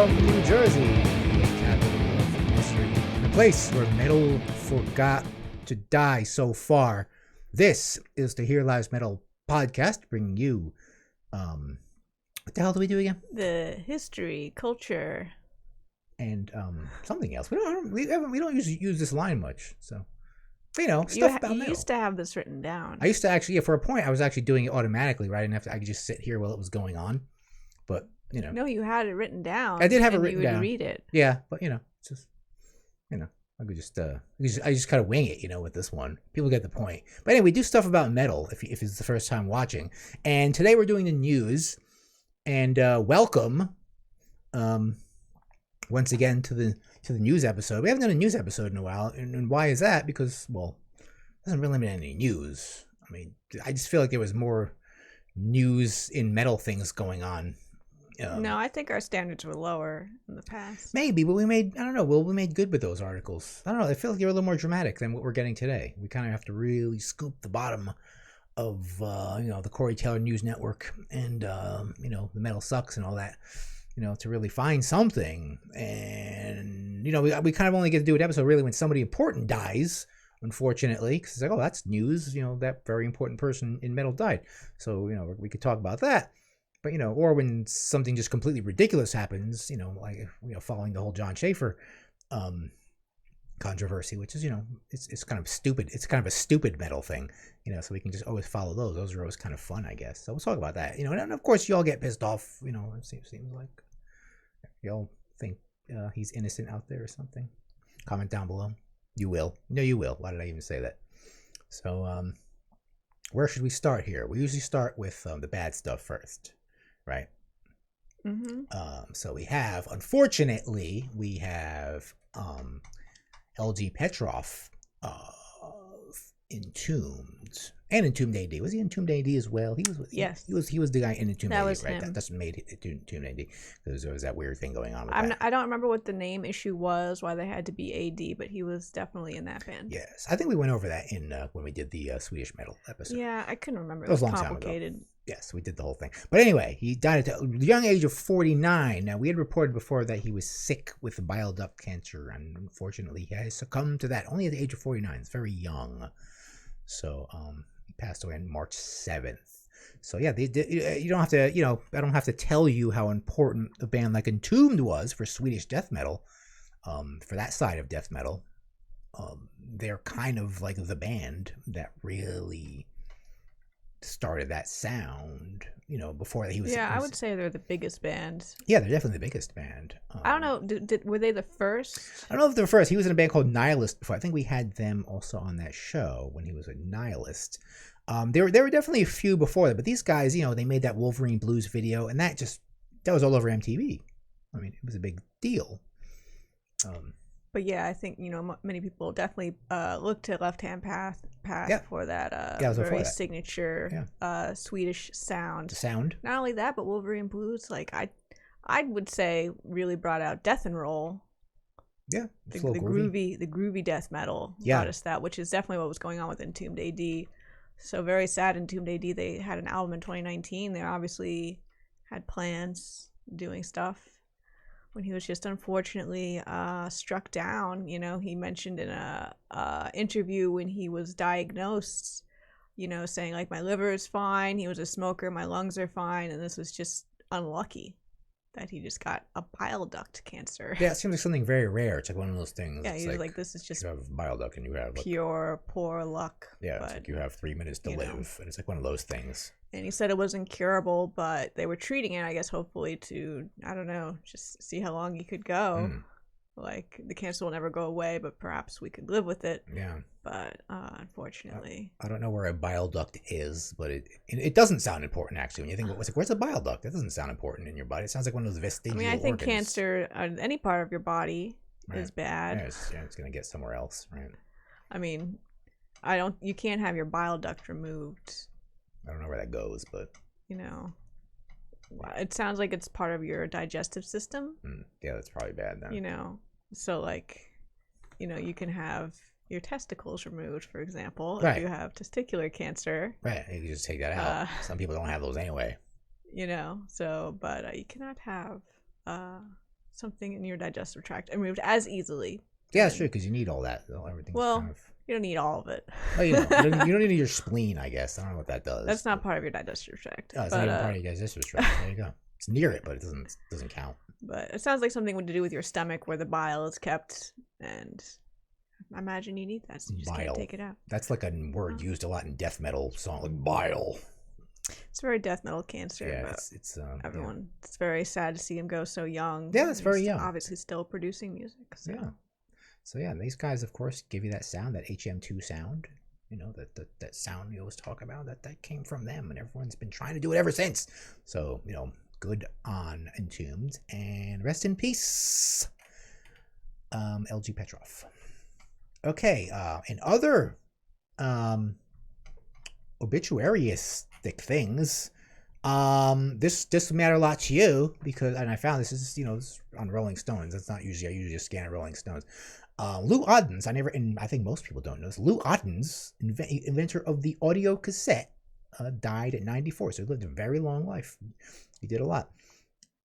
from New Jersey, the capital of history, the place where metal forgot to die so far. This is the Here Lies Metal podcast, bringing you, what the hell do we do again? The history, culture, and something else. We don't use this line much, so. You know, stuff about metal. You used to have this written down. I used to actually, for a point, I was actually doing it automatically, right? I could just sit here while it was going on. But, you know. No, you had it written down. I did have it written down. You would read it. Yeah, but, you know, it's just, you know, I just kind of wing it, you know, with this one. People get the point. But anyway, we do stuff about metal if it's the first time watching. And today we're doing the news. And welcome, once again, to the news episode. We haven't done a news episode in a while, and why is that? Because, well, there hasn't really been any news. I mean, I just feel like there was more news in metal things going on. No, I think our standards were lower in the past. Maybe, but we made good with those articles. I don't know. I feel like you're a little more dramatic than what we're getting today. We kind of have to really scoop the bottom of, the Corey Taylor News Network and, the Metal Sucks and all that. To really find something. And, we kind of only get to do an episode really when somebody important dies, unfortunately, because it's like, oh, that's news, that very important person in metal died. So, we could talk about that. But, or when something just completely ridiculous happens, following the whole John Shaffer controversy, which is, it's kind of stupid. It's kind of a stupid metal thing, so we can just always follow those. Those are always kind of fun, I guess. So we'll talk about that, and of course you all get pissed off, it seems like y'all think he's innocent out there or something. Comment down below. You will. No, you will. Why did I even say that? So, where should we start here? We usually start with the bad stuff first, right? Mm-hmm. So unfortunately, we have L.G. Petrov entombed. And Entombed AD. Was he Entombed AD as well? Yes. He was the guy in Entombed AD, that was right? him. That doesn't made it Entombed AD because there was that weird thing going on with that. I don't remember what the name issue was, why they had to be AD, but he was definitely in that band. Yes, I think we went over that in when we did the Swedish metal episode. Yeah, I couldn't remember. It was a long complicated. Time ago. Yes, we did the whole thing. But anyway, he died at the young age of 49. Now, we had reported before that he was sick with bile duct cancer, and unfortunately, he has succumbed to that only at the age of 49. It's very young. So, he passed away on March 7th. So, yeah, you don't have to, I don't have to tell you how important a band like Entombed was for Swedish death metal, for that side of death metal. They're kind of like the band that really started that sound, before he was. Yeah, I would say they're the biggest band. Yeah, they're definitely the biggest band. I don't know. Were they the first? I don't know if they're first. He was in a band called Nihilist before. I think we had them also on that show when he was a Nihilist. There were definitely a few before that, but these guys, they made that Wolverine Blues video, and that was all over MTV. I mean, it was a big deal. But yeah, I think many people definitely look to Left Hand Path for that very signature Swedish sound. The sound. Not only that, but Wolverine Blues, like I would say, really brought out Death and Roll. Yeah, the groovy death metal brought us that, which is definitely what was going on with Entombed AD. So very sad. Entombed AD, they had an album in 2019. They obviously had plans doing stuff. When he was just unfortunately struck down, he mentioned in a interview when he was diagnosed, saying like, my liver is fine, he was a smoker, my lungs are fine, and this was just unlucky that he just got a bile duct cancer. Yeah, it seems like something very rare. It's like one of those things. Yeah, he was like, this is just you have bile duct and you have pure poor luck. Yeah, it's like you have 3 minutes to live, and it's like one of those things. And he said it wasn't curable, but they were treating it, I guess, hopefully to, I don't know, just see how long he could go. Like, the cancer will never go away, but perhaps we could live with it. Yeah. But unfortunately. I don't know where a bile duct is, but it doesn't sound important, actually. When you think, where's a bile duct? That doesn't sound important in your body. It sounds like one of those vestigial organs. I think cancer on any part of your body is bad. Yeah, it's going to get somewhere else, right? I mean, you can't have your bile duct removed. I don't know where that goes, but it sounds like it's part of your digestive system. Yeah, that's probably bad then. So like, you can have your testicles removed, for example, right. If you have testicular cancer. Right, you can just take that out. Some people don't have those anyway. So, but you cannot have something in your digestive tract removed as easily. Yeah, it's true, because you need all that. Everything's kind of... You don't need all of it. Oh, you don't need your spleen, I guess. I don't know what that does. That's not part of your digestive tract. Oh, it's not even part of your digestive tract. There you go. It's near it, but it doesn't count. But it sounds like something to do with your stomach where the bile is kept, and I imagine you need that, so you just can't take it out. That's like a word used a lot in death metal song, like bile. It's very death metal cancer. Yeah, but it's everyone. Yeah. It's very sad to see him go so young. Yeah, it's very young. Obviously, still producing music. So. Yeah. So yeah, and these guys, of course, give you that sound, that HM2 sound. You know, that sound we always talk about. That came from them, and everyone's been trying to do it ever since. So good on Entombed, and rest in peace, LG Petrov. Okay, in other obituaryistic things, this matter a lot to you because, and I found this is this is on Rolling Stones. That's not usually, I usually just scan Rolling Stones. Lou Oddens, I think most people don't know this. Lou Oddens, inventor of the audio cassette, died at 94, so he lived a very long life. He did a lot,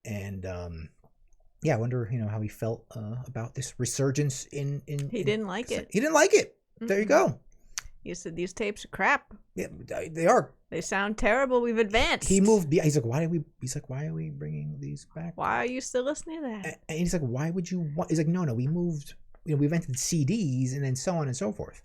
and I wonder how he felt about this resurgence in he didn't like it. He didn't like it. There you go. He said these tapes are crap. Yeah, they are. They sound terrible. We've advanced. He moved. He's like, why are we bringing these back? Why are you still listening to that? And he's like, why would you? He's like, no, we moved. We invented CDs and then so on and so forth.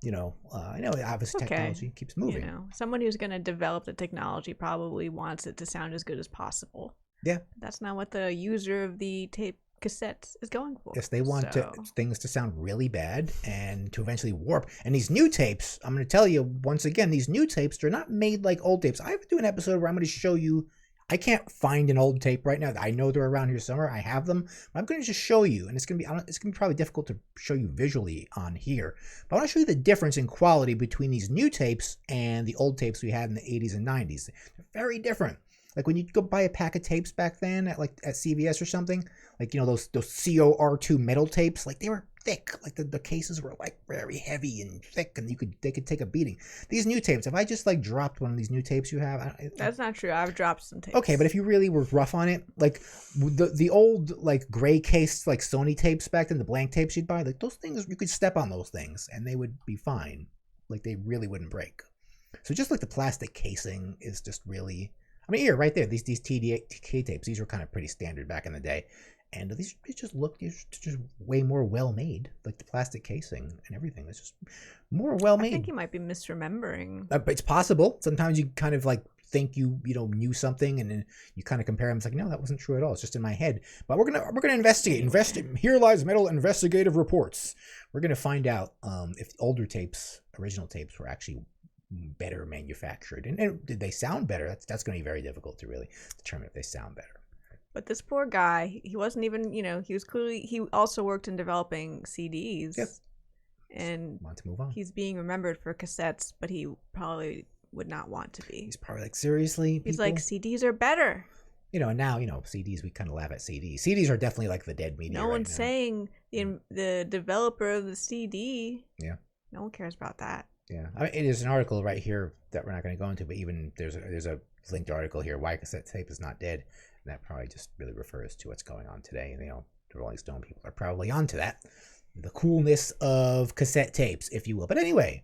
I know obviously technology keeps moving. Someone who's going to develop the technology probably wants it to sound as good as possible. Yeah. That's not what the user of the tape cassettes is going for. Yes, they want things to sound really bad and to eventually warp. And these new tapes, I'm going to tell you once again, these new tapes, they're not made like old tapes. I have to do an episode where I'm going to show you. I can't find an old tape right now. I know they're around here somewhere. I have them. But I'm going to just show you, and it's going to be probably difficult to show you visually on here. But I want to show you the difference in quality between these new tapes and the old tapes we had in the 80s and 90s. They're very different. Like when you go buy a pack of tapes back then at CVS or something, like those COR2 metal tapes, like they were thick, like the cases were like very heavy and thick, and they could take a beating. These new tapes, if I just like dropped one of these new tapes you have, that's not true. I've dropped some tapes. Okay, but if you really were rough on it, like the old like gray case like Sony tapes back then, the blank tapes you'd buy, like those things, you could step on those things and they would be fine. Like they really wouldn't break. So just like the plastic casing is just really. I mean, here, right there, these TDK tapes, these were kind of pretty standard back in the day. And these just way more well-made. Like the plastic casing and everything. It's just more well-made. I think you might be misremembering. It's possible. Sometimes you kind of like think you knew something, and then you kind of compare them. It's like, no, that wasn't true at all. It's just in my head. But we're gonna investigate. Here lies metal investigative reports. We're gonna find out if older tapes, original tapes, were actually better manufactured, and did they sound better? That's going to be very difficult to really determine if they sound better. But this poor guy, he wasn't even, he also worked in developing CDs. Yep. And want to move on. He's being remembered for cassettes, but he probably would not want to be. He's probably like, seriously, people? He's like, CDs are better. And now, CDs, we kind of laugh at CDs. CDs are definitely like the dead media. No one's saying the developer of the CD. Yeah. No one cares about that. Yeah, I mean, there's an article right here that we're not going to go into, but even there's a linked article here, why cassette tape is not dead, and that probably just really refers to what's going on today. And the Rolling Stone people are probably onto that, the coolness of cassette tapes, if you will. But anyway,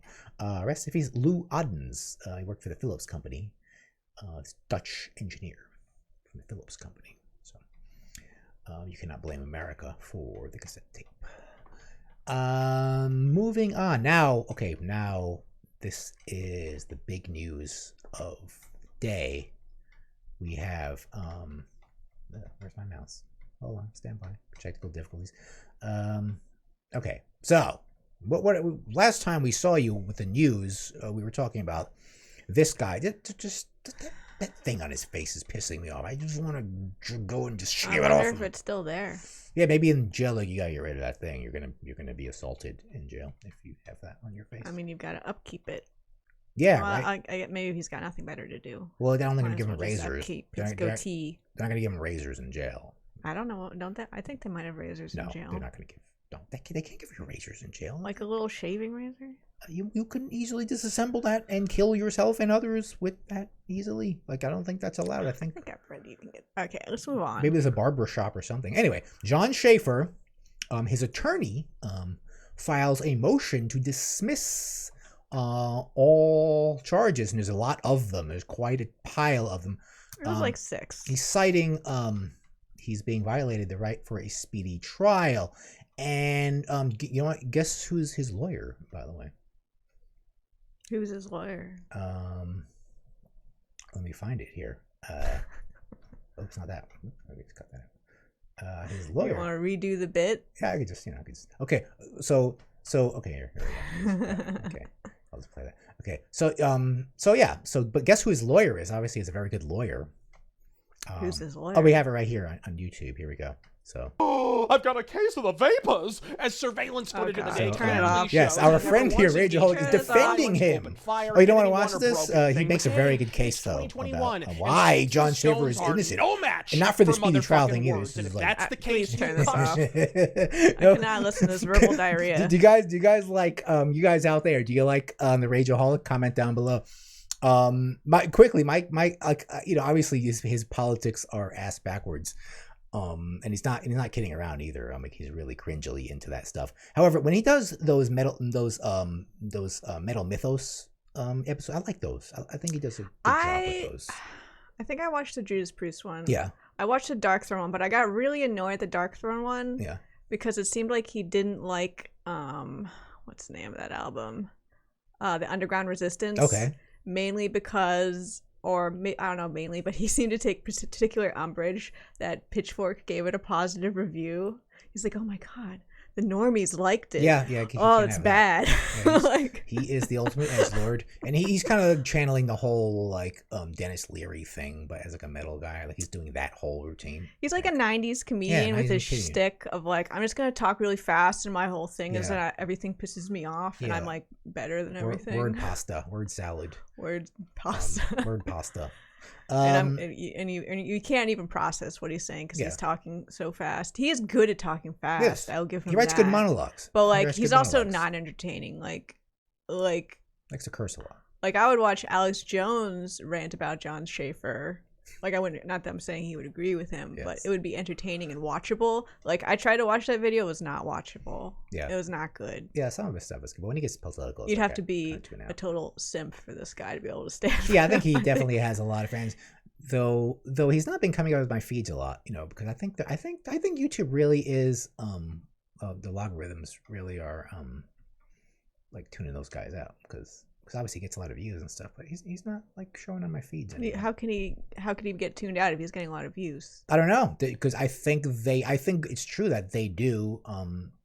rest in peace, Lou Oddens. He worked for the Philips company, Dutch engineer from the Philips company. So you cannot blame America for the cassette tape. Moving on now. This is the big news of the day. We have where's my mouse? Hold on, stand by. Technical difficulties. Okay, so what last time we saw you with the news, we were talking about this guy. Just that thing on his face is pissing me off. I just want to go and just shave it off. I wonder if it's still there. Yeah, maybe in jail you gotta get rid of that thing. You're gonna be assaulted in jail if you have that on your face. I mean, you've got to upkeep it. Yeah, well, right. I maybe he's got nothing better to do. Well, they're only gonna give him razors. His goatee. They're not gonna give him razors in jail. I don't know. Don't they? I think they might have razors in jail. No, they're not gonna give. They can't give you razors in jail. Like a little shaving razor. you can easily disassemble that and kill yourself and others with that easily. Like, I don't think that's allowed. I think I've read you can get. Okay, let's move on. Maybe there's a barber shop or something. Anyway, John Shaffer, his attorney, files a motion to dismiss all charges, and there's a lot of them. There's quite a pile of them. It was like 6. He's citing he's being violated the right for a speedy trial. And you know what? Guess who's his lawyer, by the way? Who's his lawyer? Let me find it here. It's not that one. Let me just cut that out. His lawyer. You want to redo the bit? Yeah, I could just, okay. So okay, here we go. Okay, I'll just play that. Okay, but guess who his lawyer is? Obviously, he's a very good lawyer. Who's his lawyer? Oh, we have it right here on YouTube. Here we go. So. I've got a case of the vapors as surveillance footage of the day. Turn it off. Yes, our friend here, Rageaholic, is defending him. Oh, you don't want to watch this? He makes a very good case, though, about why John Shaffer is innocent. And not for the speedy trial thing either. If that's the case, turn this off. I cannot listen to this verbal diarrhea. Do you guys like, you guys out there, do you like the Rageaholic? Comment down below. Obviously his politics are ass backwards. And he's not kidding around either. He's really cringily into that stuff. However, when he does those metal mythos episodes, I like those. I think he does a good job with those. I think I watched the Judas Priest one. Yeah. I watched the Dark Throne one, but I got really annoyed at the Dark Throne one. Yeah. Because it seemed like he didn't like what's the name of that album? The Underground Resistance. Okay. Mainly because. Or I don't know, mainly, but he seemed to take particular umbrage that Pitchfork gave it a positive review. He's like, "Oh my god, the normies liked it." Yeah. Oh, it's bad. Yeah, he is the ultimate edgelord, and he's kind of channeling the whole Dennis Leary thing, but as like a metal guy, like he's doing that whole routine. He's like a '90s comedian with his shtick of like, I'm just gonna talk really fast, and my whole thing is that everything pisses me off, and I'm like better than everything. Word pasta, word salad, word pasta, word pasta. And you can't even process what he's saying because he's talking so fast. He is good at talking fast. Yes. I'll give him. He writes good monologues, but he's also not entertaining. Like likes to curse a lot. Like I would watch Alex Jones rant about John Shaffer. Like I wouldn't. Not that I'm saying he would agree with him, but it would be entertaining and watchable. Like I tried to watch that video, it was not watchable. Yeah, it was not good. Yeah, some of his stuff is good, but when he gets political, you'd have to be a total simp for this guy to be able to stand. Yeah, I think he definitely has a lot of fans. Though he's not been coming out with my feeds a lot, because I think YouTube really is the logarithms really are like tuning those guys out because obviously he gets a lot of views and stuff, but he's not like showing on my feeds anymore. How can he get tuned out if he's getting a lot of views? I don't know, because I think it's true that they do.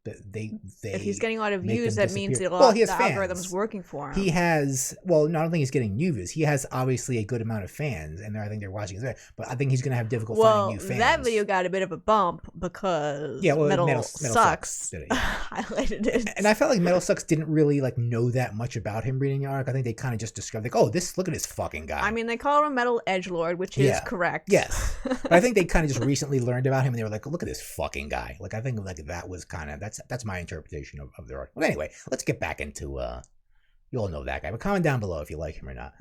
If he's getting a lot of views, that means the algorithm's working for him. He has, I don't think he's getting new views. He has obviously a good amount of fans, and I think they're watching his video. But I think he's going to have difficult finding new fans. That video got a bit of a bump because Metal Sucks highlighted it. And I felt like Metal Sucks didn't really know that much about him reading the arc. I think they kind of just described look at this fucking guy. I mean, they call him a metal edgelord, which is correct. Yes, but I think they kind of just recently learned about him, and they were like, look at this fucking guy. I think that was kind of that's my interpretation of their art. But anyway, let's get back into you all know that guy, but comment down below if you like him or not.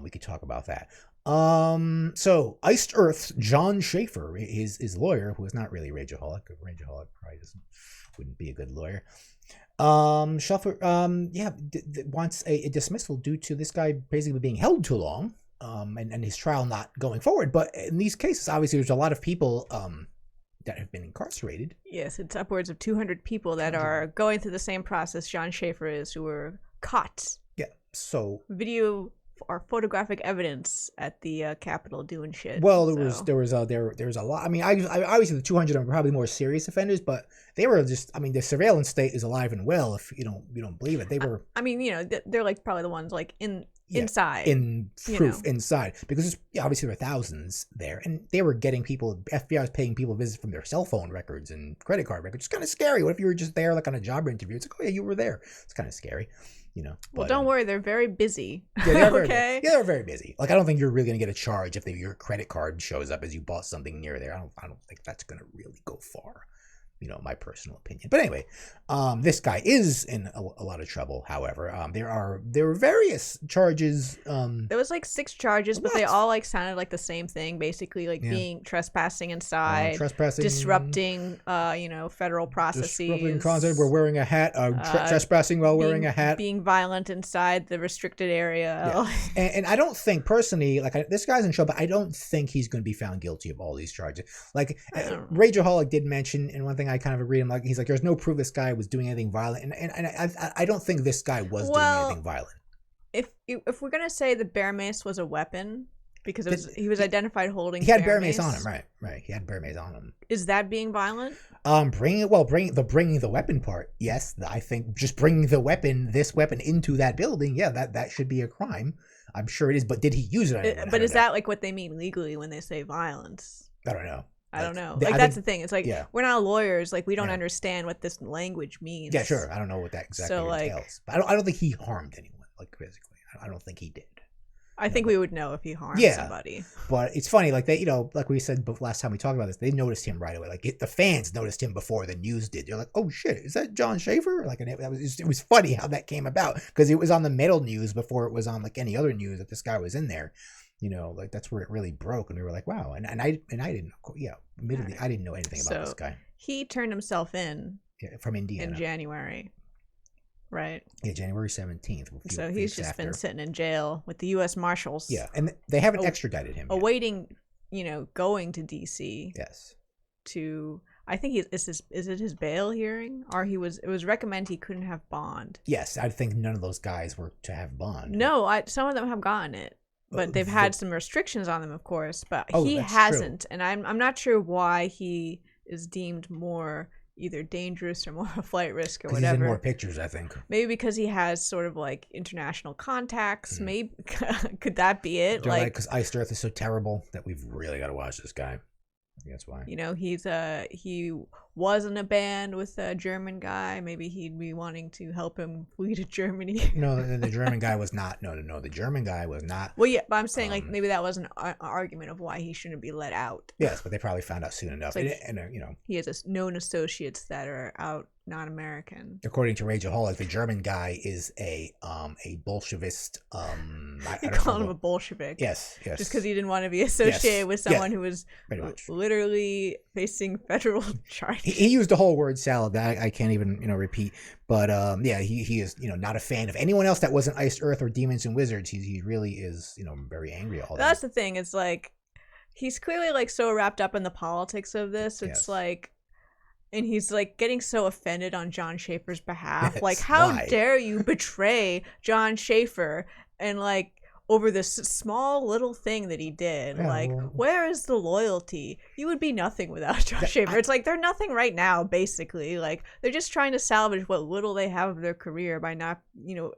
We could talk about that. So Iced Earth's John Shaffer, his lawyer, who is not really Rageaholic. Rageaholic probably wouldn't be a good lawyer. Shaffer wants a dismissal due to this guy basically being held too long, and his trial not going forward. But in these cases, obviously there's a lot of people that have been incarcerated. Yes, it's upwards of 200 people that are going through the same process John Shaffer is, who were caught. Yeah, so video or photographic evidence at the Capitol doing shit. Well, there was a lot. I mean, obviously the 200 are probably more serious offenders, but they were just. I mean, the surveillance state is alive and well. If you don't believe it, they were. I mean, they're like probably the ones like inside. In proof inside, because obviously there were thousands there, and they were getting people. FBI was paying people visits from their cell phone records and credit card records. It's kind of scary. What if you were just there on a job interview? It's like, oh yeah, you were there. It's kind of scary. Well, don't worry, they're very busy. Yeah, they're very busy. Yeah, they're very busy. I don't think you're really going to get a charge if your credit card shows up as you bought something near there. I don't think that's going to really go far. my personal opinion. But anyway, this guy is in a lot of trouble. However, there are various charges. There was like 6 charges, but they all like sounded like the same thing, basically, like being trespassing inside, disrupting, federal processes, disrupting concert. We're wearing a hat, trespassing while wearing a hat, being violent inside the restricted area. Yeah. and I don't think personally, this guy's in trouble. I don't think he's going to be found guilty of all these charges. Like Rageaholic did mention, and one thing I kind of agree on, he's like, there's no proof this guy was doing anything violent, and I don't think this guy was doing anything violent. If we're gonna say the bear mace was a weapon, because he was identified holding, he had bear mace on him, right? He had bear mace on him. Is that being violent? Bringing the weapon part, yes. I think just bringing this weapon into that building, yeah, that should be a crime. I'm sure it is. But did he use it? But is that like what they mean legally when they say violence? I don't know. I don't know. That's the thing. It's like, we're not lawyers. Like, we don't understand what this language means. Yeah, sure. I don't know what that exactly entails. But I don't think he harmed anyone, like, physically. I don't think he did. I think we would know if he harmed somebody. But it's funny, like, they, like we said last time we talked about this, they noticed him right away. Like, the fans noticed him before the news did. They're like, oh, shit, is that John Shaffer? Like, it was funny how that came about, because it was on the metal news before it was on, like, any other news that this guy was in there. Like, that's where it really broke, and we were like, wow. And I didn't, admittedly, I didn't know anything about this guy. He turned himself in from Indiana in January, right? Yeah, January 17th. So he's just been sitting in jail with the U.S. Marshals. Yeah, and they haven't extradited him awaiting, going to D.C. Yes. I think is it his bail hearing, or it was recommended he couldn't have bond. Yes, I think none of those guys were to have bond. No, some of them have gotten it. But they've had some restrictions on them, of course. But he hasn't, and I'm not sure why he is deemed more either dangerous or more a flight risk or whatever. He's in more pictures, I think. Maybe because he has sort of like international contacts. Maybe could that be it? Like, because Iced Earth is so terrible that we've really got to watch this guy. That's why. He was in a band with a German guy. Maybe he'd be wanting to help him flee to Germany. No, the German guy was not. No. The German guy was not. Well, yeah, but I'm saying like maybe that was an argument of why he shouldn't be let out. Yes, but they probably found out soon enough. Like, he has known associates that are out, not American. According to Rageaholic, the German guy is a Bolshevist. You call him a Bolshevik? Yes. Just because he didn't want to be associated with someone who was literally facing federal charges. He used the whole word salad that I can't even repeat. But he is not a fan of anyone else that wasn't Iced Earth or Demons and Wizards. He really is very angry all that. That's the thing. It's like he's clearly like so wrapped up in the politics of this. It's like. And he's like getting so offended on John Schaefer's behalf. Yes, like, how dare you betray John Schaefer and like over this small little thing that he did? Yeah, where is the loyalty? You would be nothing without John Schaefer. It's like they're nothing right now, basically. Like they're just trying to salvage what little they have of their career by not,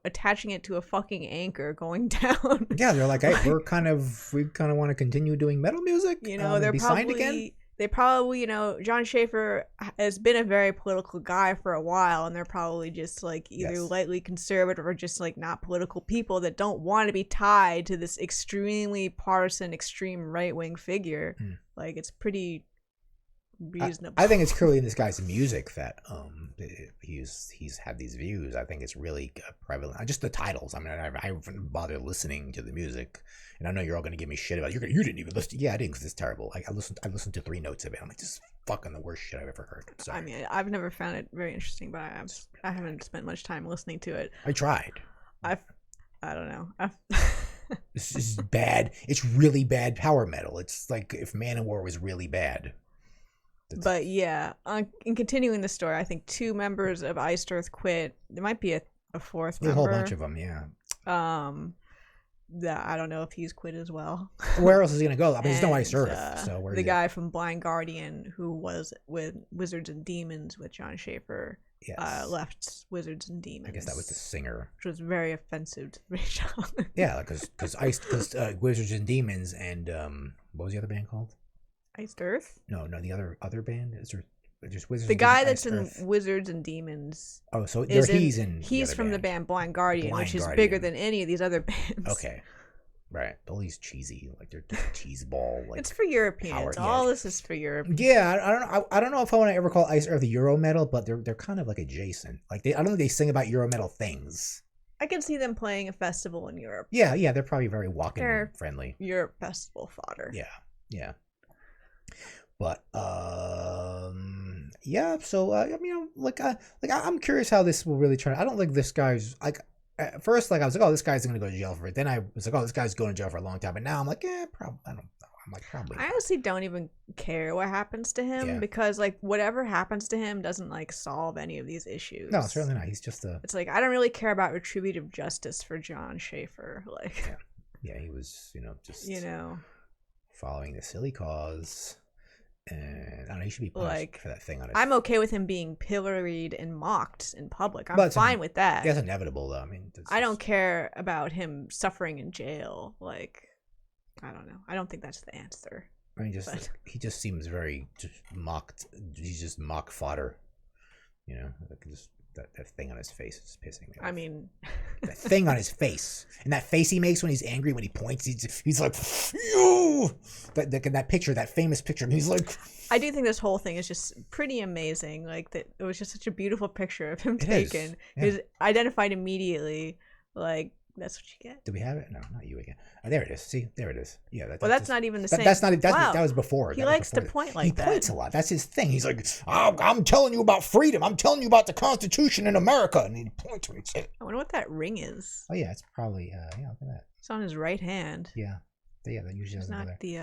attaching it to a fucking anchor going down. Yeah, they're like, hey, we kind of want to continue doing metal music. They're signed again. They probably, John Schaefer has been a very political guy for a while, and they're probably just like either lightly conservative or just like not political people that don't want to be tied to this extremely partisan, extreme right-wing figure. Like, it's pretty reasonable. I think it's clearly in this guy's music that he's had these views. I think it's really prevalent. Just the titles. I mean, I haven't bothered listening to the music, and I know you're all going to give me shit about it. You didn't even listen. Yeah, I didn't, because it's terrible. I listened to 3 notes of it. I'm like, this is fucking the worst shit I've ever heard. Sorry. I mean, I've never found it very interesting, but I haven't spent much time listening to it. I tried. I don't know. This is bad. It's really bad power metal. It's like if Manowar was really bad. But yeah, in continuing the story, I think 2 members of Iced Earth quit. There might be a 4th member. A whole bunch of them, yeah. I don't know if he's quit as well. Where else is he gonna go? I mean, there's no Iced Earth. So the guy from Blind Guardian who was with Wizards and Demons with John Schaefer left Wizards and Demons. I guess that was the singer, which was very offensive to Rachel. Yeah, because Wizards and Demons and what was the other band called? Iced Earth? No, the other band is just Wizards. The guy that's in Wizards and Demons. Oh, so he's from the band Blind Guardian, which is bigger than any of these other bands. Okay. Right. All these cheesy, like they're cheese ball. Like it's for Europeans. All this is for Europe. Yeah, I don't know. I don't know if I want to ever call Ice Earth Euro metal, but they're kind of like adjacent. Like I don't think they sing about Euro metal things. I can see them playing a festival in Europe. Yeah, they're probably very walking friendly. Europe festival fodder. Yeah. But yeah. So I mean, I'm curious how this will really turn. I don't think this guy's like. At first, like I was like, oh, this guy's gonna go to jail for it. Then I was like, oh, this guy's going to jail for a long time. But now I'm like, yeah, probably. I don't know. I'm like, probably. I honestly don't even care what happens to him because like whatever happens to him doesn't like solve any of these issues. No, certainly not. He's just a. It's like I don't really care about retributive justice for John Shaffer. Like. Yeah, he was, just. Following the silly cause. And I don't know, he should be punished for that thing on his. I'm okay with him being pilloried and mocked in public. I'm fine with that. That's inevitable, though. I mean, I don't care about him suffering in jail. Like, I don't know. I don't think that's the answer. I mean, he just seems very just mocked. He's just mock fodder. Just that thing on his face is pissing me off. I mean, that thing on his face, and that face he makes when he's angry, when he points, he's like, "You!" That picture, that famous picture, and he's like. I do think this whole thing is just pretty amazing. Like that, it was just such a beautiful picture of him taken. He was identified immediately. Like that's what you get. Do we have it? No, not you again. There it is. See, there it is. Yeah. That's not even the same. That was before. He likes to point like that. He points a lot. That's his thing. He's like, I'm telling you about freedom. I'm telling you about the Constitution in America. And he points when he says it. I wonder what that ring is. Oh yeah, it's probably look at that. It's on his right hand. Yeah, that usually it's not the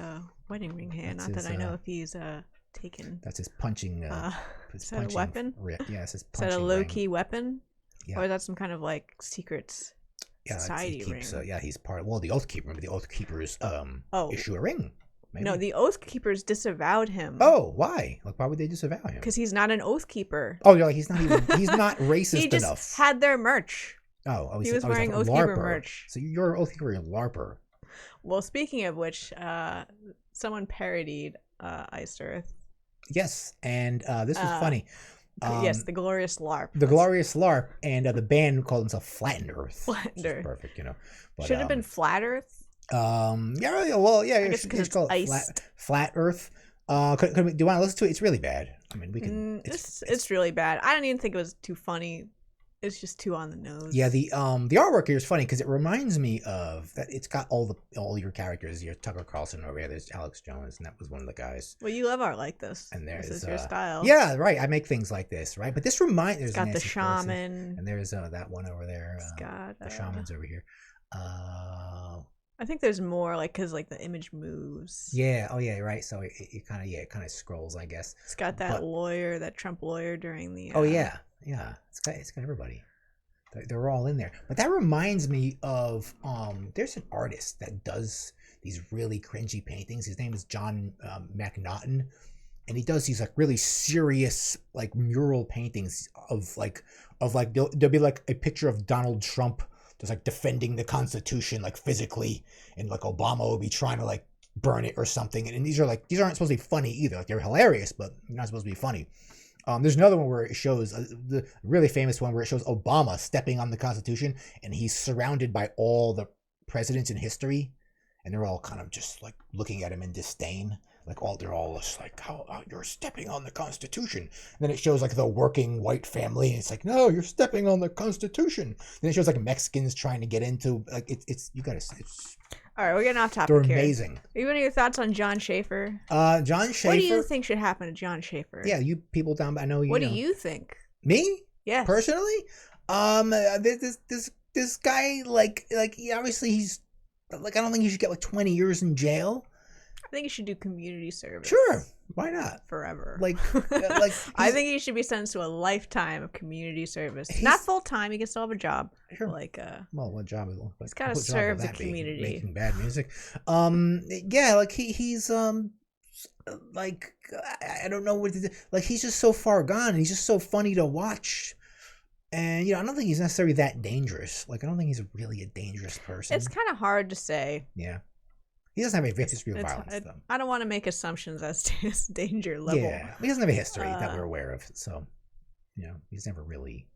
wedding ring hand. That's not that I know if he's taken. That's his punching. Is that a weapon? Yeah, it's his punching. Is that a low-key weapon? Yeah. Or is that some kind of like secret society ring? He's part of the Oath Keeper. Remember the Oath Keepers issue a ring. Maybe. No, the Oath Keepers disavowed him. Oh, why? Like, why would they disavow him? Because he's not an Oath Keeper. Oh, you're like he's not racist enough. He just had their merch. He was wearing Oath Keeper merch. So you're an Oath Keeper and LARPer. Well, speaking of which, someone parodied Iced Earth. Yes, and this was funny. Yes, the Glorious LARP. The Glorious LARP, and the band called themselves Flattened Earth. Flattened Earth. Perfect, But, should have been Flat Earth. I guess because it's ice. Flat Earth. Do you want to listen to it? It's really bad. I mean, we can. It's really bad. I don't even think it was too funny. It's just too on the nose. Yeah, the artwork here is funny because it reminds me of that. It's got all your characters. Your Tucker Carlson over here. There's Alex Jones, and that was one of the guys. Well, you love art like this. And this is your style. Yeah, right. I make things like this, right? But this reminds. It's got the shaman, and there's that one over there. It's got the shaman's over here. I think there's more because the image moves. Yeah. Oh yeah. Right. So it kind of scrolls, I guess. It's got that Trump lawyer during the. Oh yeah. Yeah. It's got everybody. They're all in there. But that reminds me of there's an artist that does these really cringy paintings. His name is John McNaughton, and he does these really serious mural paintings of there'll be a picture of Donald Trump just defending the Constitution physically, and Obama will be trying to burn it or something. And these aren't supposed to be funny either. They're hilarious, but they're not supposed to be funny. There's another one where it shows the really famous one where it shows Obama stepping on the Constitution, and he's surrounded by all the presidents in history, and they're all kind of just looking at him in disdain. They're all just how you're stepping on the Constitution. And then it shows the working white family, and it's no, you're stepping on the Constitution. Then it shows Mexicans trying to get into it's you gotta. All right, we're getting off topic. They're amazing. Here. What are your thoughts on John Shaffer? John Shaffer. What do you think should happen to John Shaffer? Yeah, you people down. I know you. What do you think? Me? Yes. Personally, this guy obviously he's I don't think he should get 20 years in jail. I think he should do community service. Sure, why not? Forever. I think he should be sentenced to a lifetime of community service. Not full time. He can still have a job. Sure. Well, what job is it? He's got to serve the community. Making bad music. Yeah, he's I don't know what to do. He's just so far gone, and he's just so funny to watch. And I don't think he's necessarily that dangerous. I don't think he's really a dangerous person. It's kind of hard to say. Yeah. He doesn't have a history of violence, though. I don't want to make assumptions as to his danger level. Yeah, he doesn't have a history that we're aware of. So, he's never really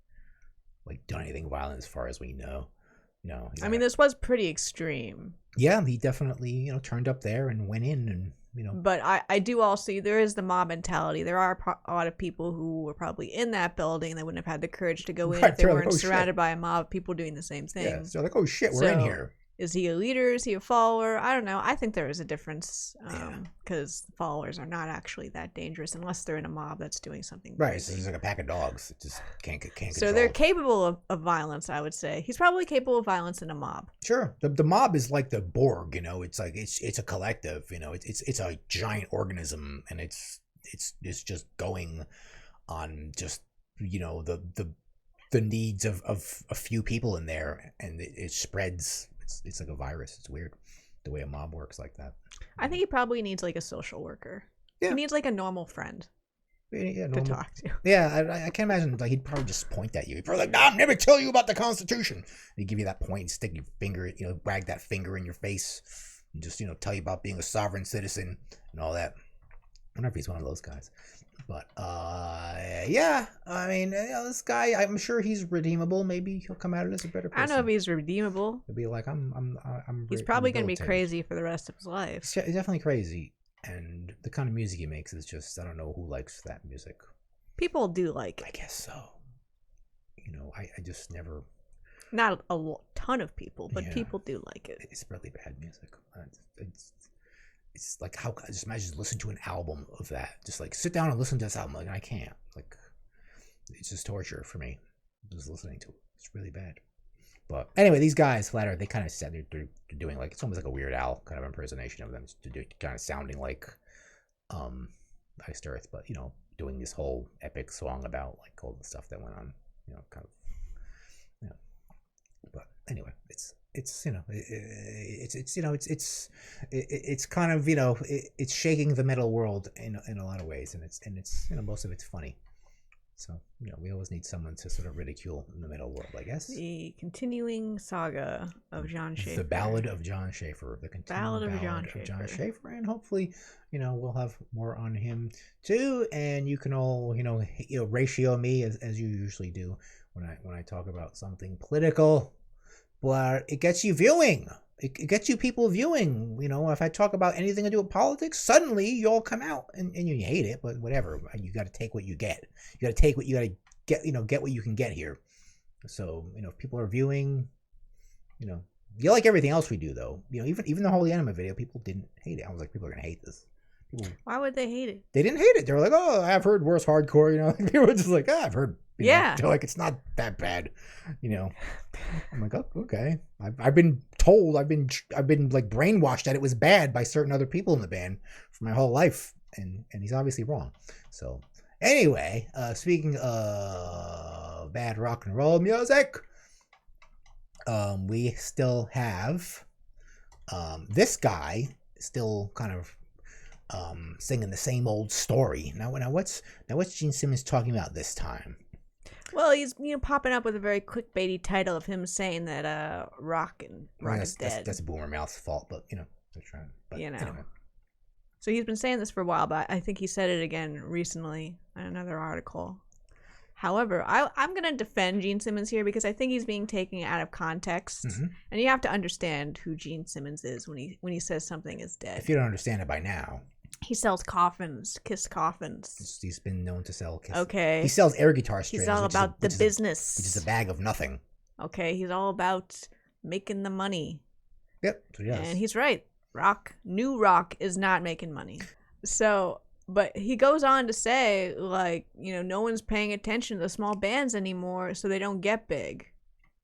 done anything violent as far as we know. No. I mean, this was pretty extreme. Yeah, he definitely turned up there and went in and But I do also, there is the mob mentality. There are a lot of people who were probably in that building that wouldn't have had the courage to go in Right, if they they're like, weren't "Oh, surrounded shit." by a mob of people doing the same Yeah, thing. so they're like, oh shit, we're in So, here. is he a leader? Is he a follower? I don't know. I think there is a difference Yeah. because followers are not actually that dangerous unless they're in a mob that's doing something Right, so crazy. it's like a pack of dogs. It just can't So control. they're capable of violence, I would say. He's probably capable of violence in a mob. Sure, the mob is like the Borg. It's like it's a collective. It's a giant organism, and it's just going on just the needs of a few people in there, and it spreads. It's like a virus. It's weird the way a mob works like that. I think he probably needs like a social worker. Yeah. He needs like a normal friend Yeah, to normal. talk to. Yeah, I can't imagine. Like, he'd probably just point at you. He'd probably like, "Nah, I'm never tell you about the Constitution." He'd give you that point, stick your finger, wag that finger in your face, and just tell you about being a sovereign citizen and all that. I wonder if he's one of those guys. But yeah, I mean, this guy, I'm sure he's redeemable. Maybe he'll come out as a better person. I don't know if he's redeemable. He'll be like, I'm. He's probably gonna be crazy for the rest of his life. He's definitely crazy. And the kind of music he makes is just, I don't know who likes that music. People do like it. I guess so. I just never. Not a ton of people, but Yeah. people do like it. It's really bad music. It's like, how just imagine just listen to an album of that. Just like sit down and listen to this album. Like, I can't. Like, it's just torture for me just listening to it. It's really bad. But anyway, these guys, Flat Earth, they kind of said they're doing like, it's almost like a Weird Al kind of impersonation of them, to do, kind of sounding like Iced Earth, but doing this whole epic song about like all the stuff that went on, kind of, But anyway, it's kind of it's shaking the metal world in a lot of ways, and it's most of it's funny. So, we always need someone to sort of ridicule in the metal world, I guess. The continuing saga of John Shaffer. The Ballad of John Shaffer. The continuing Ballad of John John Shaffer. And hopefully, we'll have more on him too. And you can all, ratio me as you usually do when I talk about something political. But it gets you viewing. It gets you people viewing. If I talk about anything to do with politics, suddenly you all come out and you hate it, but whatever. You got to take what you get. You got to take what you got to get. Get what you can get here. So if people are viewing, you like everything else we do, though. Even the Holy Enema video, people didn't hate it. I was like, people are gonna hate this. Why would they hate it? They didn't hate it. They were like, oh, I've heard worse hardcore. People were just like, I've heard. Yeah. They're like, it's not that bad. I'm like, oh, okay. I've been told. I've been like brainwashed that it was bad by certain other people in the band for my whole life, and he's obviously wrong. So anyway, speaking of bad rock and roll music, we still have this guy still kind of singing the same old story. Now what's Gene Simmons talking about this time? Well, he's popping up with a very clickbaity title of him saying that rock is dead. That's Boomer Mouth's fault, but they're trying. But anyway. So he's been saying this for a while, but I think he said it again recently in another article. However, I'm going to defend Gene Simmons here because I think he's being taken out of context, and you have to understand who Gene Simmons is when he says something is dead. If you don't understand it by now. He sells coffins, Kiss coffins. He's been known to sell Kiss. Okay. He sells air guitar strings. He's all about the business. Which is a bag of nothing. Okay, he's all about making the money. Yep, that's what he does. And he's right. New rock is not making money. So, but he goes on to say, like, no one's paying attention to the small bands anymore, so they don't get big.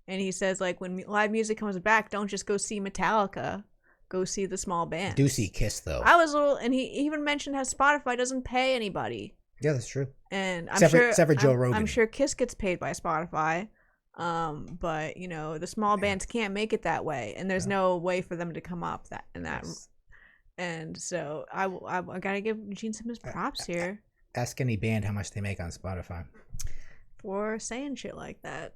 And he says, like, when live music comes back, don't just go see Metallica. Go see the small bands. Do see Kiss, though. I was a little, and he even mentioned how Spotify doesn't pay anybody. Yeah, that's true. And except for Joe Rogan. I'm sure Kiss gets paid by Spotify. But the small bands can't make it that way, and there's no way for them to come up that. Yes. And so I gotta give Gene Simmons props here. Ask any band how much they make on Spotify for saying shit like that.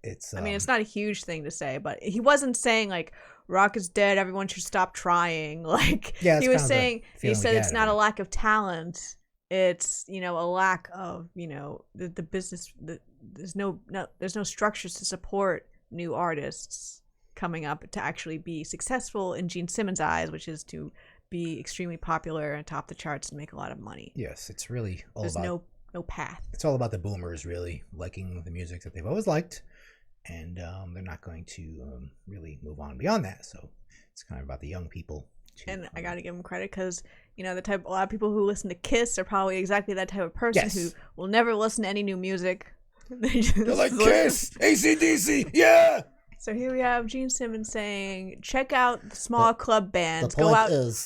It's. I mean, it's not a huge thing to say, but he wasn't saying like rock is dead. Everyone should stop trying. Like he was saying, he said it's not a lack of talent. It's a lack of the business. There's no structures to support new artists coming up to actually be successful in Gene Simmons' eyes, which is to be extremely popular and top the charts and make a lot of money. Yes, it's really all There's about no path. It's all about the boomers really liking the music that they've always liked, and they're not going to really move on beyond that. So it's kind of about the young people. And I got to give them credit because, you know, a lot of people who listen to Kiss are probably exactly that type of person who will never listen to any new music. They're like Kiss, AC/DC, yeah. So here we have Gene Simmons saying, check out the small club bands. The point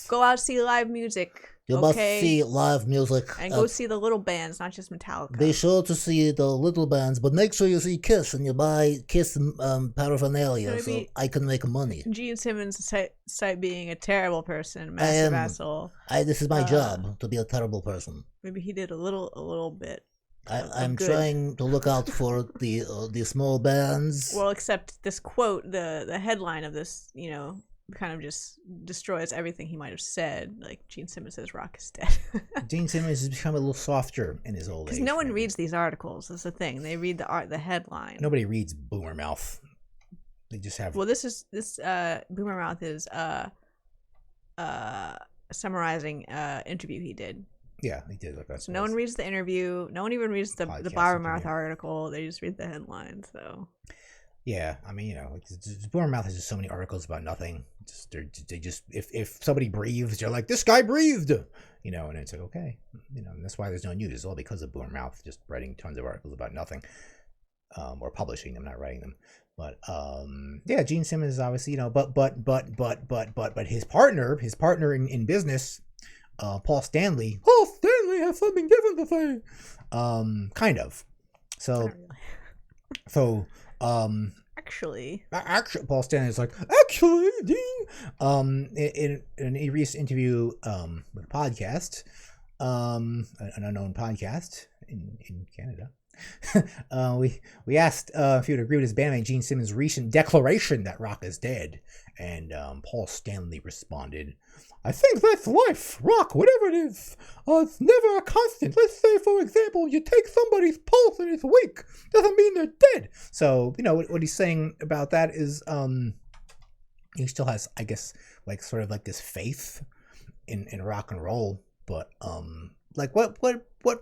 go out, see live music. You must see live music. And go see the little bands, not just Metallica. Be sure to see the little bands, but make sure you see Kiss and you buy Kiss paraphernalia so I can make money. Gene Simmons cite being a terrible person, massive asshole. This is my job, to be a terrible person. Maybe he did a little bit. I'm trying to look out for the small bands. Well, except this quote, the headline of this, you know, kind of just destroys everything he might have said. Like Gene Simmons says, rock is dead. Gene Simmons has become a little softer in his old age. Because no one reads these articles. That's the thing. They read the headline. Nobody reads Boomer Mouth. They just have. Well, this Boomer Mouth is summarizing interview he did. Yeah, they did. Like that. So no one reads the interview. No one even reads the Boomer Mouth article. They just read the headline. So. Yeah, I mean, you know, Boomer Mouth has just so many articles about nothing. They just if somebody breathes, you're like, this guy breathed, you know, and it's like, okay, you know, and that's why there's no news. It's all because of Boomer Mouth just writing tons of articles about nothing, or publishing them, not writing them. But yeah, Gene Simmons is obviously, you know, but his partner in business, Paul Stanley has something different to say, kind of. So actually Paul Stanley is like, actually, Dean, in a recent interview with a podcast, an unknown podcast in Canada, we asked if he would agree with his bandmate Gene Simmons' recent declaration that rock is dead, and Paul Stanley responded, I think that's life, rock, whatever it is. It's never a constant. Let's say, for example, you take somebody's pulse and it's weak. Doesn't mean they're dead. So, you know, what he's saying about that is he still has, I guess, like sort of like this faith in rock and roll. But like what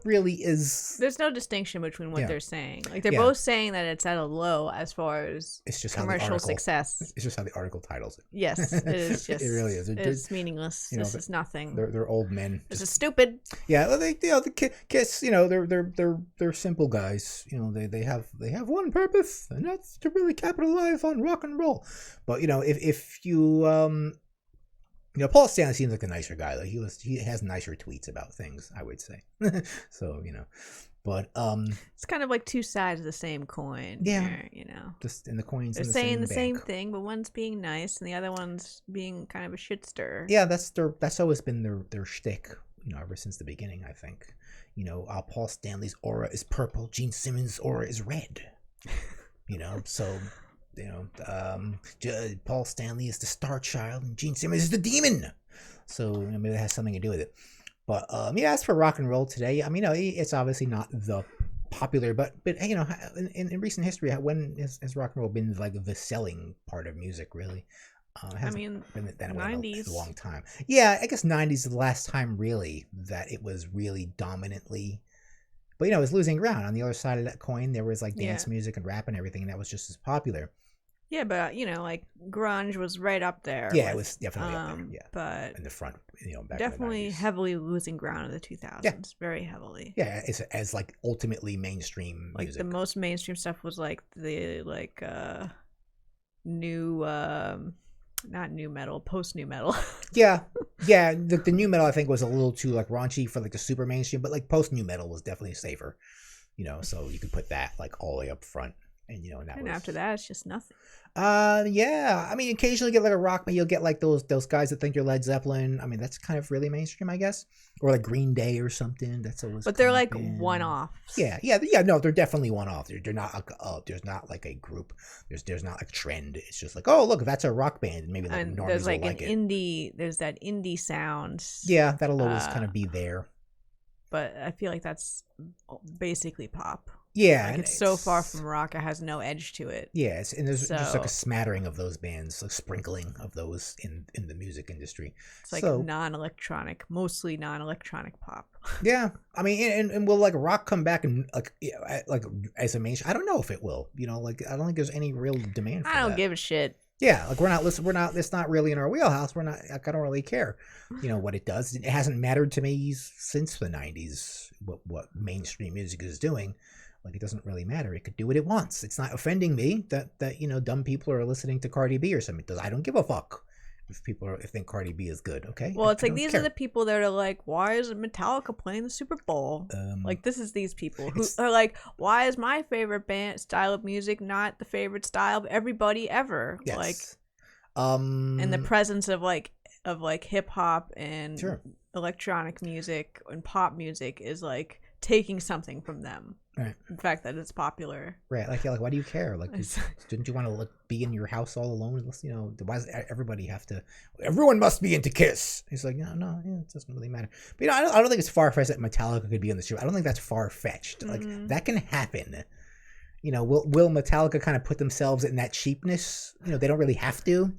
really is... There's no distinction between what they're saying. Like, they're both saying that it's at a low as far as it's just commercial success. It's just how the article titles it. Yes, it is just... It really is. It's meaningless. This is nothing. They're old men. This is stupid. Yeah, well, the Kiss, you know, they're simple guys. You know, they have one purpose, and that's to really capitalize on rock and roll. But, you know, if you... You know, Paul Stanley seems like a nicer guy. Like he has nicer tweets about things, I would say. So, you know, but it's kind of like two sides of the same coin. Yeah, here, you know, just in the coins. They're saying the same thing, but one's being nice and the other one's being kind of a shit stir. Yeah, that's always been their shtick. You know, ever since the beginning, I think. You know, Paul Stanley's aura is purple. Gene Simmons' aura is red. You know, so. You know, Paul Stanley is the star child and Gene Simmons is the demon. So, you know, maybe that has something to do with it. But yeah, as for rock and roll today, I mean, you know, it's obviously not the popular, but you know, in recent history, when has rock and roll been like the selling part of music, really? I mean, been that way 90s. in a long time. Yeah, I guess 90s is the last time really that it was really dominantly. But, you know, it was losing ground. On the other side of that coin, there was like dance music and rap and everything, and that was just as popular. Yeah, but, you know, like grunge was right up there. Yeah, it was definitely up there. Yeah, but in the front, you know, back definitely in the 90s. Heavily losing ground in the 2000s. Yeah. Very heavily. Yeah, as like ultimately mainstream like music. The most mainstream stuff was like the new not new metal, post new metal. yeah, the new metal I think was a little too like raunchy for like the super mainstream, but like post new metal was definitely safer. You know, so you could put that like all the way up front. And you know, and after that, it's just nothing. Yeah. I mean, occasionally you get like a rock, but you'll get like those guys that think you're Led Zeppelin. I mean, that's kind of really mainstream, I guess, or like Green Day or something. That's always. But they're like one-offs. Yeah. No, they're definitely one-off. They're not. There's not like a group. There's not like trend. It's just like, oh, look, that's a rock band, and maybe like normies there's like will an indie. There's that indie sound. Yeah, that'll always kind of be there. But I feel like that's basically pop. Yeah, Like, and it's so far from rock, it has no edge to it. Yes, and there's just like a So- smattering of those bands, a sprinkling of those in the music industry. It's like So non-electronic, mostly non-electronic pop. yeah, I mean, and will like rock come back and like as a mainstream? I don't know if it will. You know, like I don't think there's any real demand for I don't that. give a shit. Yeah, like we're not listening. We're not. It's not really in our wheelhouse. We're not. Like, I don't really care. You know what it does. It hasn't mattered to me since the '90s. What mainstream music is doing. Like it doesn't really matter. It could do what it wants. It's not offending me that you know dumb people are listening to Cardi B or something. I don't give a fuck if if think Cardi B is good. Okay. Well, it's I like don't these care. are the people that are like, why is Metallica playing the Super Bowl? Like this is these people who are like, why is my favorite band style of music not the favorite style of everybody ever? Yes. Like, in the presence of like hip hop and Sure. electronic music and pop music is like taking something from them. Right. The fact that it's popular. Right, like, yeah, like, why do you care? Like, It's- didn't you want to be in your house all alone? You know, why does everybody have to? Everyone must be into Kiss. He's like, no, yeah, it doesn't really matter. But you know, I don't think it's far fetched that Metallica could be on the show. I don't think that's far fetched. Like that can happen. You know, will Metallica kind of put themselves in that cheapness? You know, they don't really have to.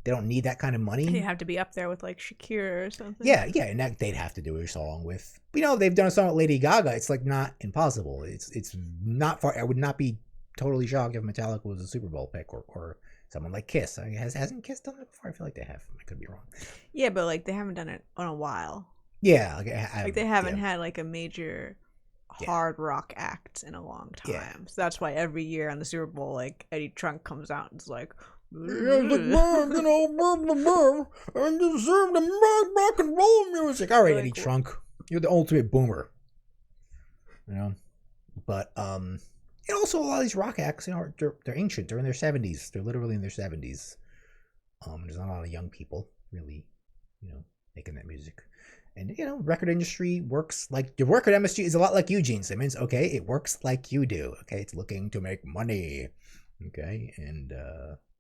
They don't need that kind of money. They have to be up there with like Shakira or something. Yeah, and that they'd have to do a song with. You know, they've done a song with Lady Gaga. It's like not impossible. It's not far. I would not be totally shocked if Metallica was a Super Bowl pick or someone like Kiss. I mean, hasn't Kiss done that before? I feel like they have. I could be wrong. Yeah, but like they haven't done it in a while. Yeah, Like they haven't had like a major hard rock act in a long time. Yeah. So that's why every year on the Super Bowl, like Eddie Trunk comes out and is like, Yeah, it's like, you know, I deserve the rock and roll music. All right, Like, Eddie Trunk, you're the ultimate boomer. You know, but and also a lot of these rock acts, you know, they're ancient. They're in their 70s. They're literally in their 70s. There's not a lot of young people really, you know, making that music. And you know, record industry works like your record industry is a lot like you, Gene Simmons. Okay, it works like you do. Okay, it's looking to make money. Okay, and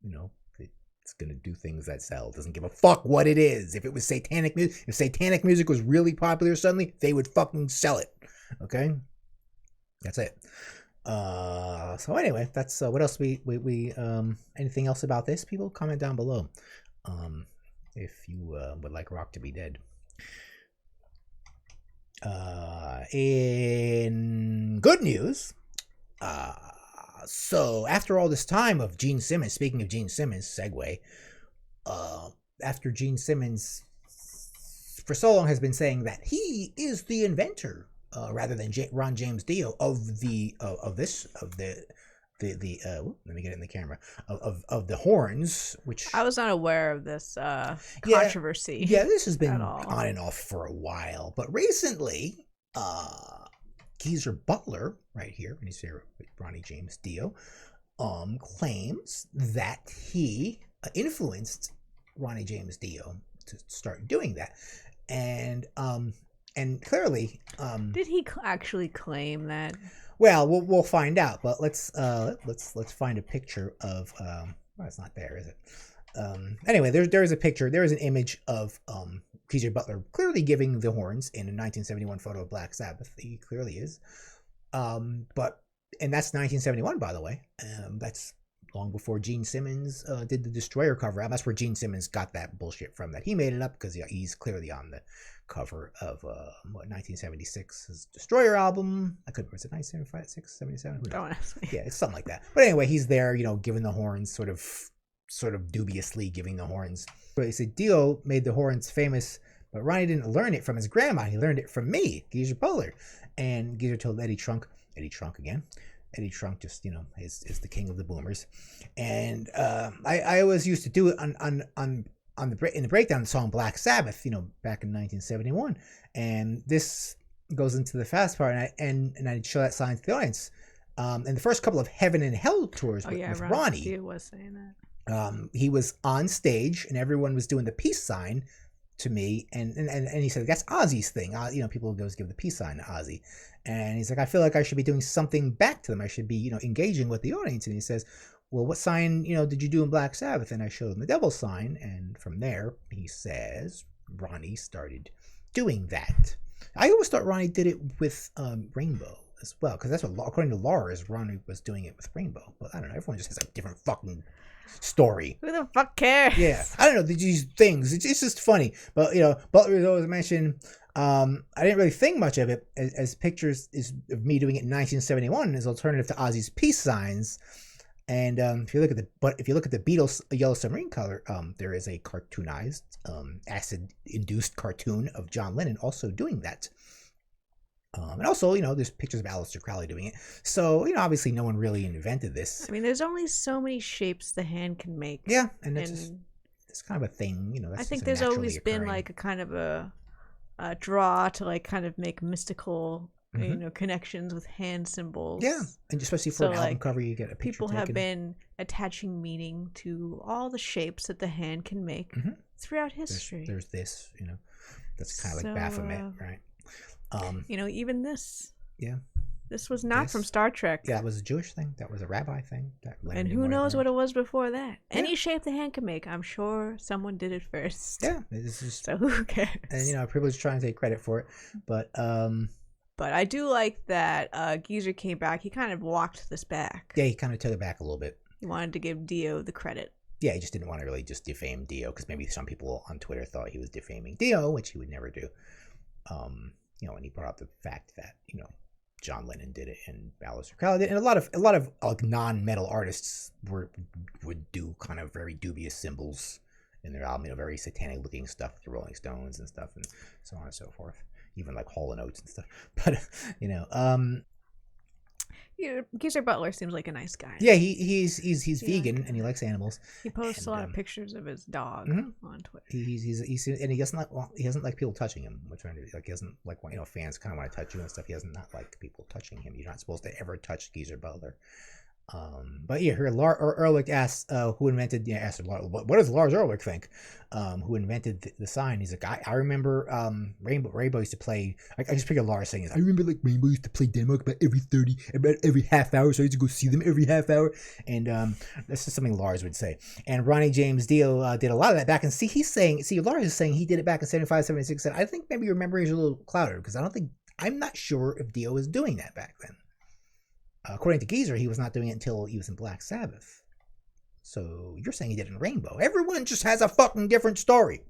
you know, it's gonna do things that sell. It doesn't give a fuck what it is. If it was satanic music, if satanic music was really popular suddenly, they would fucking sell it. Okay, that's it. So anyway, that's what else we anything else about this? People comment down below. If you would like rock to be dead. In good news, so after all this time of Gene Simmons, speaking of Gene Simmons, segue, after Gene Simmons for so long has been saying that he is the inventor, rather than Ron James Dio of the let me get it in the camera of the horns, which I was not aware of this controversy. Yeah, this has been at all. on and off for a while, but recently, Geezer Butler, right here, and he's here with Ronnie James Dio, claims that he influenced Ronnie James Dio to start doing that, and clearly, Did he actually claim that? well, we'll find out, but let's find a picture of well, it's not there, is it? Anyway, there's a picture. There is an image of Geezer Butler clearly giving the horns in a 1971 photo of Black Sabbath. He clearly is. And that's 1971, by the way. That's long before Gene Simmons did the Destroyer cover album. That's where Gene Simmons got that bullshit from. That he made it up because he's clearly on the cover of 1976's Destroyer album. Was it 1975, 6, 77? Don't ask me. Yeah, it's something like that. But anyway, he's there, you know, giving the horns, sort of dubiously giving the horns. But he said Dio made the horns famous, but Ronnie didn't learn it from his grandma. He learned it from me, Geezer Butler. And Geezer told Eddie Trunk again. Eddie Trunk just, you know, is the king of the boomers. And I always used to do it in the breakdown of the song Black Sabbath, you know, back in 1971. And this goes into the fast part, and I'd show that sign to the audience. And the first couple of Heaven and Hell tours with Ronnie. Dio was saying that. He was on stage and everyone was doing the peace sign to me, and he said that's Ozzy's thing. You know, people goes give the peace sign to Ozzy, and he's like, I feel like I should be doing something back to them. I should be, you know, engaging with the audience. And he says, well, what sign, you know, did you do in Black Sabbath? And I showed him the devil sign, and from there he says Ronnie started doing that. I always thought Ronnie did it with Rainbow as well, because that's what, according to Lars, Ronnie was doing it with Rainbow. But I don't know. Everyone just has a different fucking story. Who the fuck cares? Yeah, I don't know these things. It's just funny. But Butler is always mentioned. I didn't really think much of it as pictures of me doing it in 1971 as alternative to Ozzy's peace signs. And if you look at the Beatles Yellow Submarine color, there is a cartoonized acid-induced cartoon of John Lennon also doing that. And also, there's pictures of Aleister Crowley doing it. So, obviously no one really invented this. I mean, there's only so many shapes the hand can make. Yeah, and it's kind of a thing, That's I think there's always been like a kind of a draw to like kind of make mystical connections with hand symbols. Yeah, and especially for an album cover, you get a picture people taken. have been attaching meaning to all the shapes that the hand can make throughout history. There's this, that's kind of like Baphomet, right? Even this. Yeah. This was not from Star Trek. Yeah, it was a Jewish thing. That was a rabbi thing. And who knows what it was before that? Yeah. Any shape the hand can make, I'm sure someone did it first. Yeah, this is so who cares? And privileged trying to take credit for it, but I do like that Geezer came back. He kind of walked this back. Yeah, he kind of took it back a little bit. He wanted to give Dio the credit. Yeah, he just didn't want to really just defame Dio because maybe some people on Twitter thought he was defaming Dio, which he would never do. And he brought up the fact that John Lennon did it and Aleister Crowley did it, and a lot of like non-metal artists would do kind of very dubious symbols in their album, very satanic looking stuff, the Rolling Stones and stuff, and so on and so forth. Even like Hall & Oates and stuff. But Geezer Butler seems like a nice guy. Yeah, he's vegan and he likes animals. He posts a lot of pictures of his dog on Twitter. And he doesn't like people touching him. Which like he doesn't like fans kind of want to touch you and stuff. He doesn't not like people touching him. You're not supposed to ever touch Geezer Butler. But yeah, here Ehrlich asked who invented. Yeah, asked what does Lars Ehrlich think? Who invented the sign? He's like, I remember Rainbow used to play. I just figure Lars saying this. I remember like Rainbow used to play Denmark about every half hour, so I used to go see them every half hour. And that's just something Lars would say. And Ronnie James Dio did a lot of that back. And Lars is saying he did it back in 75, 76. And I think maybe your memory is a little clouded because I'm not sure if Dio was doing that back then. According to Geezer, he was not doing it until he was in Black Sabbath. So you're saying he did it in Rainbow. Everyone just has a fucking different story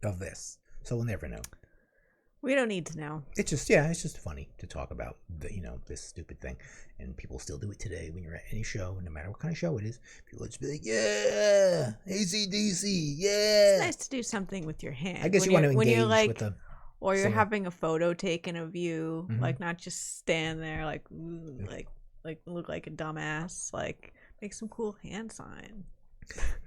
of this. So we'll never know. We don't need to know. It's just funny to talk about this stupid thing. And people still do it today when you're at any show, no matter what kind of show it is. People just be like, yeah, AC/DC, yeah. It's nice to do something with your hand. I guess you want to engage with the... Or you're having a photo taken of you, like not just stand there like look like a dumbass, like make some cool hand sign.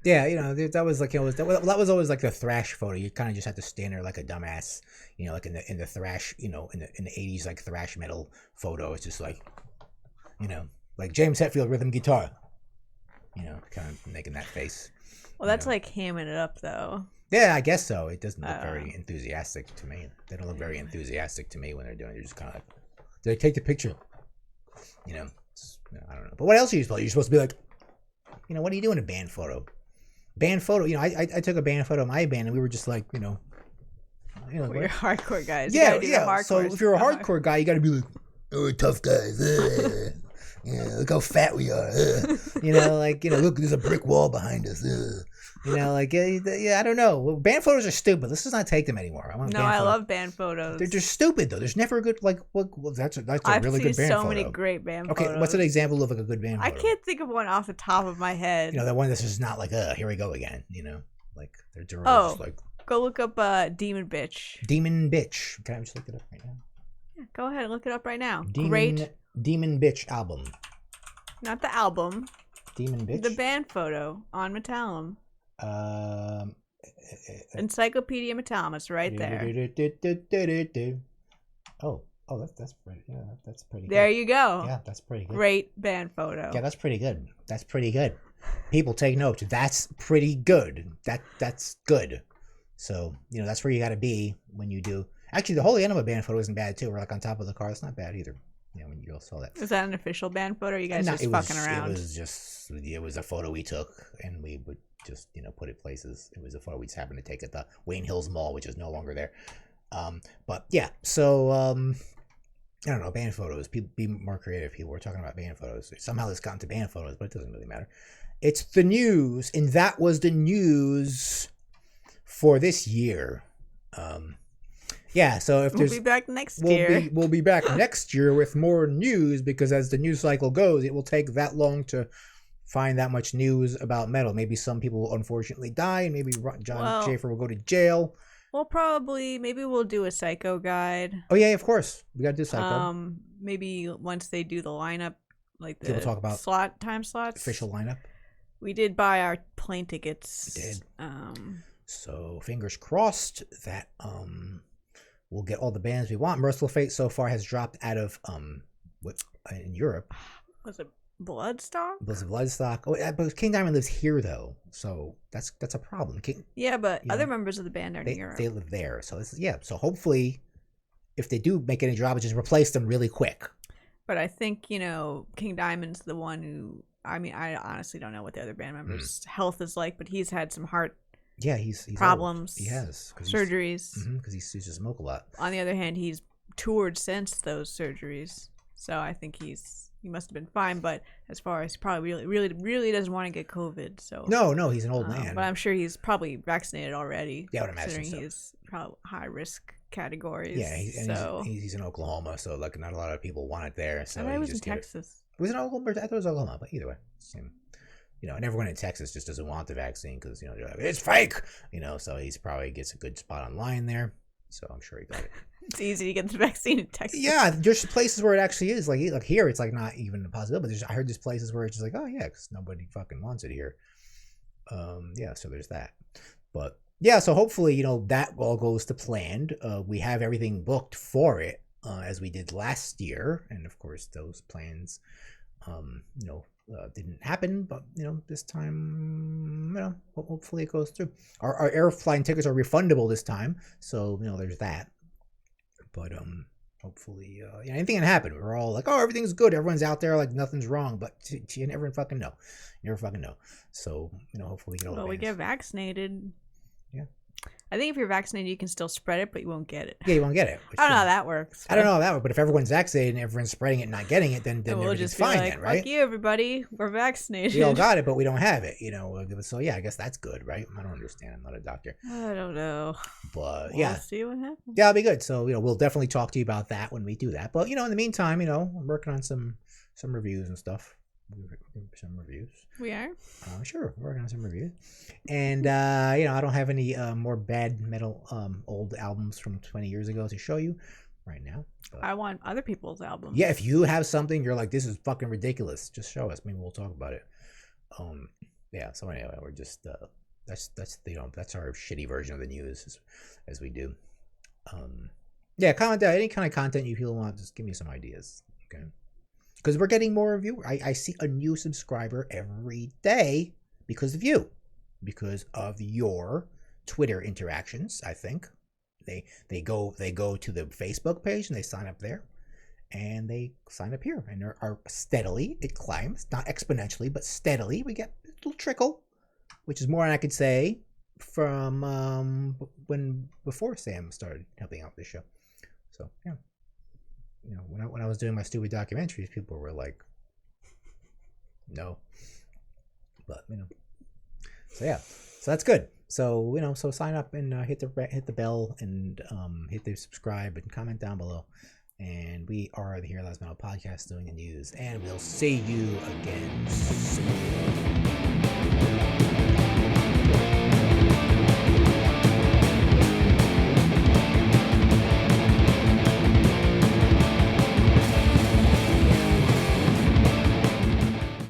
Yeah, that was like that was always like the thrash photo. You kind of just have to stand there like a dumbass, like in the thrash, in the 80s like thrash metal photo. It's just like, like James Hetfield rhythm guitar, kind of making that face. Well, that's like hamming it up though. Yeah, I guess so. It doesn't look very enthusiastic to me. They don't look very enthusiastic to me when they're doing it. They're just kind of like, they take the picture. I don't know. But what else are you supposed to? You're supposed to be like, what do you do in a band photo? Band photo, I took a band photo of my band and we were just like, we're hardcore guys. Yeah. So if you're a hardcore guy, you got to be like, oh, we're tough guys. Look how fat we are. Look, there's a brick wall behind us. I don't know. Band photos are stupid. Let's just not take them anymore. I love band photos. They're just stupid though. There's never a good that's a really good band photo. I've seen so many great band photos. Okay, what's an example of like a good band photo? I can't think of one off the top of my head. That one that's just not like, here we go again. Like they're just like. Go look up Demon Bitch. Demon Bitch. Can I just look it up right now? Yeah, go ahead and look it up right now. Demon Bitch album. Not the album. Demon Bitch. The band photo on Metallum. Encyclopedia Metallum. It's right there. Oh, that's pretty. Yeah, that's pretty. There you go. Yeah, that's pretty good. Great band photo. Yeah, that's pretty good. That's pretty good. People take note. That's pretty good. That's good. So that's where you got to be when you do. Actually, the Holy Enema band photo isn't bad too. We're like on top of the car. It's not bad either. When you saw that. Is that an official band photo? Or you guys just fucking around? It was a photo we took, and we would just put it places. It was a photo we just happened to take at the Wayne Hills Mall, which is no longer there. But yeah, so I don't know, band photos. People be more creative. People were talking about band photos. Somehow this got into band photos, but it doesn't really matter. It's the news, and that was the news for this year. Yeah, so if we'll be back next year. We'll be back next year with more news, because as the news cycle goes, it will take that long to find that much news about metal. Maybe some people will unfortunately die, and maybe John Shaffer will go to jail. Maybe we'll do a Psycho guide. Oh yeah, of course. We gotta do Psycho. Maybe once they do the lineup, like the people talk about time slots. Official lineup. We did buy our plane tickets. We did. So fingers crossed that we'll get all the bands we want. Merciful Fate so far has dropped out of in Europe. Was it Bloodstock? Bloodstock. Oh, but King Diamond lives here though, so that's a problem. Other members of the band are in Europe. They live there, so So hopefully, if they do make any drops, just replace them really quick. But I think King Diamond's the one who. I mean, I honestly don't know what the other band members' health is like, but he's had some heart. Yeah, he's problems. Old. He has surgeries because he used to smoke a lot. On the other hand, he's toured since those surgeries, so I think he must have been fine. But as far as probably really doesn't want to get COVID. So no, he's an old man. But I'm sure he's probably vaccinated already. Yeah, I would imagine considering he's probably high risk categories. Yeah, he's in Oklahoma, so like not a lot of people want it there. So I thought he was in Texas. It was in Oklahoma. I thought it was Oklahoma, but either way, same. And everyone in Texas just doesn't want the vaccine because they're like, it's fake. So he's probably gets a good spot online there. So I'm sure he got it. It's easy to get the vaccine in Texas. Yeah, there's places where it actually is. Like here, it's like not even a possibility. But I heard there's places where it's just like, oh yeah, because nobody fucking wants it here. Yeah, so there's that. But yeah, so hopefully that all goes to planned. We have everything booked for it as we did last year, and of course those plans, didn't happen, but this time, hopefully it goes through. Our airplane tickets are refundable this time, so there's that. But hopefully, anything can happen. We're all like, oh, everything's good, everyone's out there, like nothing's wrong, but you never fucking know. You never fucking know. So hopefully we get all. Well, we get vaccinated. Yeah. I think if you're vaccinated, you can still spread it, but you won't get it. Yeah, you won't get it. I don't know how that works. I don't know how that works, but if everyone's vaccinated and everyone's spreading it and not getting it, then we'll just fine like, then, right? Fuck you, everybody. We're vaccinated. We all got it, but we don't have it, So yeah, I guess that's good, right? I don't understand. I'm not a doctor. I don't know. But we'll see what happens. Yeah, it'll be good. So, we'll definitely talk to you about that when we do that. But, in the meantime, I'm working on some reviews and stuff. Some reviews. We are? Sure, we're working on some reviews. And, I don't have any more bad metal old albums from 20 years ago to show you right now. But I want other people's albums. Yeah, if you have something you're like, this is fucking ridiculous, just show us. Maybe we'll talk about it. Yeah, so anyway, we're just, that's our shitty version of the news as we do. Yeah, comment any kind of content you people want, just give me some ideas, okay? Because we're getting more viewers. I see a new subscriber every day because of you, because of your Twitter interactions. I think they go to the Facebook page and they sign up there, and they sign up here, and there are steadily it climbs, not exponentially, but steadily we get a little trickle, which is more than I could say from before Sam started helping out this show. So yeah. When I was doing my stupid documentaries, people were like, no. But, so yeah. So that's good. So, so sign up and hit the bell and hit the subscribe and comment down below. And we are the Here Lies Metal Podcast doing the news. And we'll see you again soon.